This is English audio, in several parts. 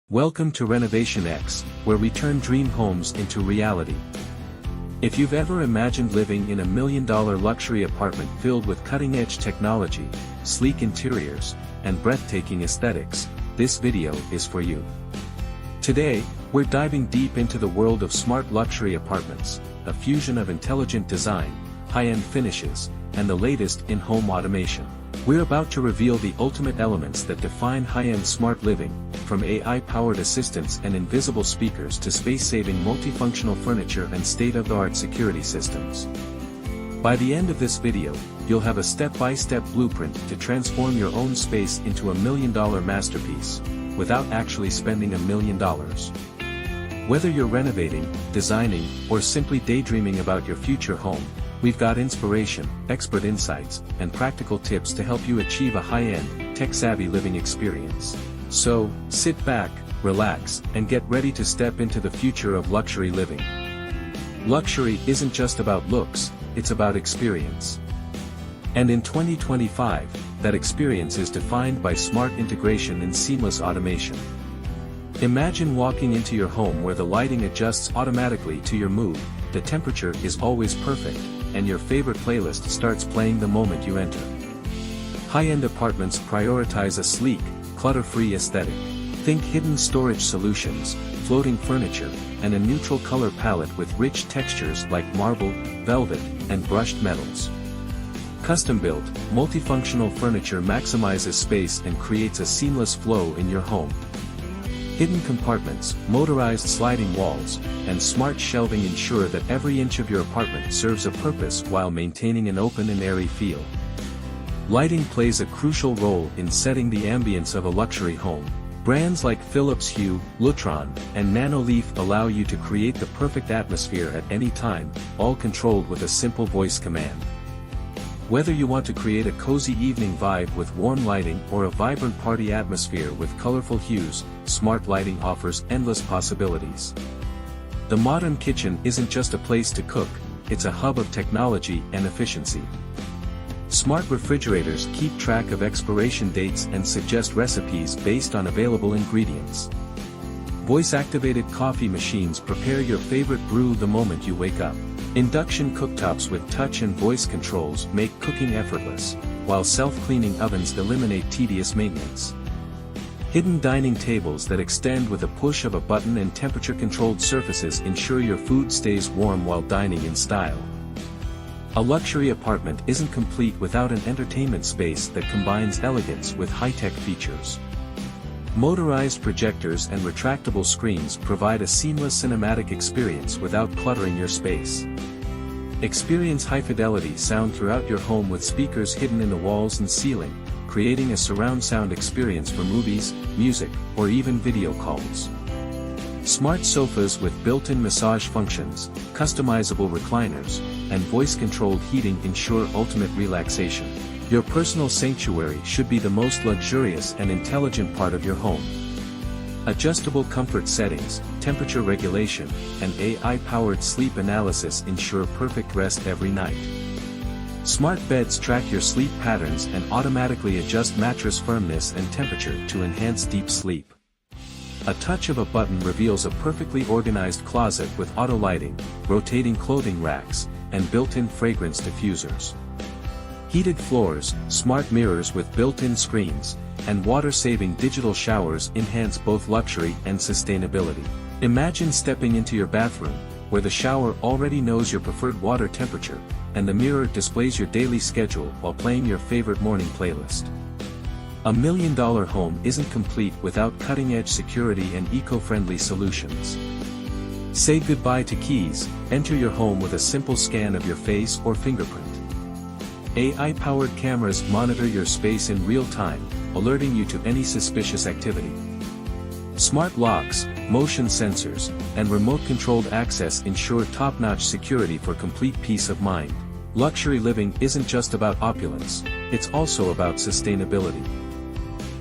Welcome to Renovation X, where we turn dream homes into reality. If you've ever imagined living in a $1 million luxury apartment filled with cutting-edge technology, sleek interiors, and breathtaking aesthetics, this video is for you. Today, we're diving deep into the world of smart luxury apartments, a fusion of intelligent design, high-end finishes, and the latest in home automation. We're about to reveal the ultimate elements that define high-end smart living, from AI-powered assistants and invisible speakers to space-saving multifunctional furniture and state-of-the-art security systems. By the end of this video, you'll have a step-by-step blueprint to transform your own space into a $1 million masterpiece, without actually spending $1 million. Whether you're renovating, designing, or simply daydreaming about your future home, we've got inspiration, expert insights, and practical tips to help you achieve a high-end, tech-savvy living experience. So, sit back, relax, and get ready to step into the future of luxury living. Luxury isn't just about looks, it's about experience. And in 2025, that experience is defined by smart integration and seamless automation. Imagine walking into your home where the lighting adjusts automatically to your mood, the temperature is always perfect, and your favorite playlist starts playing the moment you enter. High-end apartments prioritize a sleek, clutter-free aesthetic. Think hidden storage solutions, floating furniture, and a neutral color palette with rich textures like marble, velvet, and brushed metals. Custom-built, multifunctional furniture maximizes space and creates a seamless flow in your home. Hidden compartments, motorized sliding walls, and smart shelving ensure that every inch of your apartment serves a purpose while maintaining an open and airy feel. Lighting plays a crucial role in setting the ambience of a luxury home. Brands like Philips Hue, Lutron, and Nanoleaf allow you to create the perfect atmosphere at any time, all controlled with a simple voice command. Whether you want to create a cozy evening vibe with warm lighting or a vibrant party atmosphere with colorful hues, smart lighting offers endless possibilities. The modern kitchen isn't just a place to cook, it's a hub of technology and efficiency. Smart refrigerators keep track of expiration dates and suggest recipes based on available ingredients. Voice-activated coffee machines prepare your favorite brew the moment you wake up. Induction cooktops with touch and voice controls make cooking effortless, while self-cleaning ovens eliminate tedious maintenance. Hidden dining tables that extend with a push of a button and temperature-controlled surfaces ensure your food stays warm while dining in style. A luxury apartment isn't complete without an entertainment space that combines elegance with high-tech features. Motorized projectors and retractable screens provide a seamless cinematic experience without cluttering your space. Experience high-fidelity sound throughout your home with speakers hidden in the walls and ceiling, creating a surround sound experience for movies, music, or even video calls. Smart sofas with built-in massage functions, customizable recliners, and voice-controlled heating ensure ultimate relaxation. Your personal sanctuary should be the most luxurious and intelligent part of your home. Adjustable comfort settings, temperature regulation, and AI-powered sleep analysis ensure perfect rest every night. Smart beds track your sleep patterns and automatically adjust mattress firmness and temperature to enhance deep sleep. A touch of a button reveals a perfectly organized closet with auto lighting, rotating clothing racks, and built-in fragrance diffusers. Heated floors, smart mirrors with built-in screens, and water-saving digital showers enhance both luxury and sustainability. Imagine stepping into your bathroom, where the shower already knows your preferred water temperature, and the mirror displays your daily schedule while playing your favorite morning playlist. A $1 million home isn't complete without cutting-edge security and eco-friendly solutions. Say goodbye to keys, enter your home with a simple scan of your face or fingerprint. AI-powered cameras monitor your space in real time, alerting you to any suspicious activity. Smart locks, motion sensors, and remote-controlled access ensure top-notch security for complete peace of mind. Luxury living isn't just about opulence, it's also about sustainability.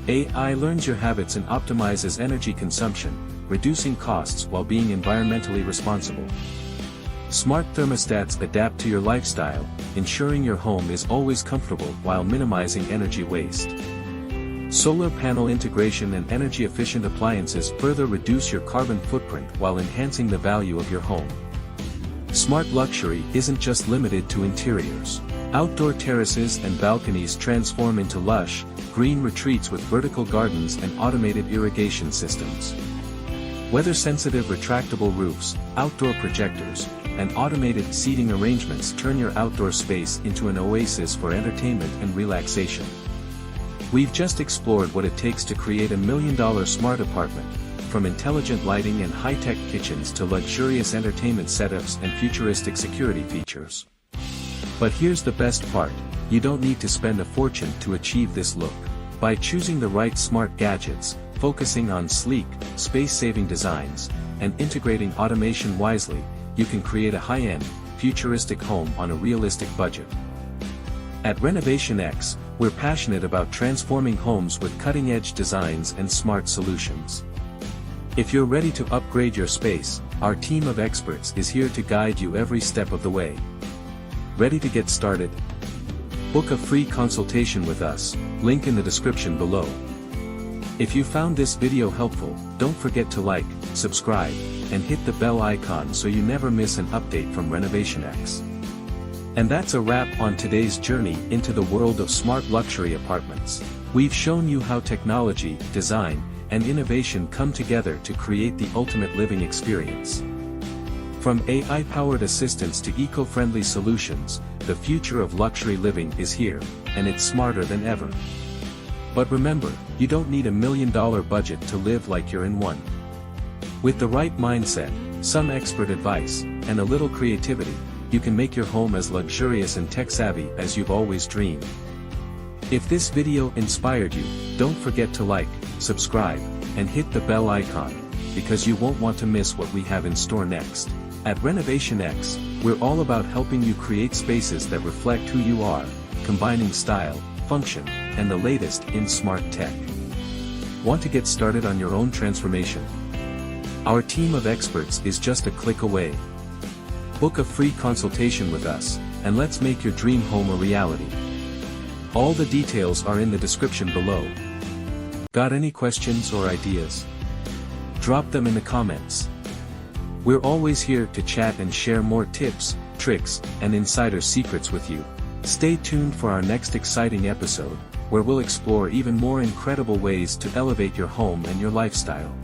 AI learns your habits and optimizes energy consumption, reducing costs while being environmentally responsible. Smart thermostats adapt to your lifestyle, ensuring your home is always comfortable while minimizing energy waste. Solar panel integration and energy-efficient appliances further reduce your carbon footprint while enhancing the value of your home. Smart luxury isn't just limited to interiors. Outdoor terraces and balconies transform into lush, green retreats with vertical gardens and automated irrigation systems. Weather-sensitive retractable roofs, outdoor projectors, and automated seating arrangements turn your outdoor space into an oasis for entertainment and relaxation. We've just explored what it takes to create a $1 million smart apartment, from intelligent lighting and high-tech kitchens to luxurious entertainment setups and futuristic security features. But here's the best part, you don't need to spend a fortune to achieve this look. By choosing the right smart gadgets, focusing on sleek, space-saving designs, and integrating automation wisely, you can create a high-end, futuristic home on a realistic budget. At Renovation X, we're passionate about transforming homes with cutting-edge designs and smart solutions. If you're ready to upgrade your space, our team of experts is here to guide you every step of the way. Ready to get started? Book a free consultation with us, link in the description below. If you found this video helpful, don't forget to like, subscribe, and hit the bell icon so you never miss an update from Renovation X. And that's a wrap on today's journey into the world of smart luxury apartments. We've shown you how technology, design, and innovation come together to create the ultimate living experience. From AI-powered assistants to eco-friendly solutions, the future of luxury living is here, and it's smarter than ever. But remember, you don't need $1 million budget to live like you're in one. With the right mindset, some expert advice, and a little creativity, you can make your home as luxurious and tech-savvy as you've always dreamed. If this video inspired you, don't forget to like, subscribe, and hit the bell icon, because you won't want to miss what we have in store next. At Renovation X, we're all about helping you create spaces that reflect who you are, combining style, function, and the latest in smart tech. Want to get started on your own transformation? Our team of experts is just a click away. Book a free consultation with us, and let's make your dream home a reality. All the details are in the description below. Got any questions or ideas? Drop them in the comments. We're always here to chat and share more tips, tricks, and insider secrets with you. Stay tuned for our next exciting episode, where we'll explore even more incredible ways to elevate your home and your lifestyle.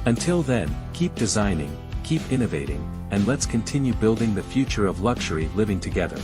Until then, keep designing, keep innovating, and let's continue building the future of luxury living together.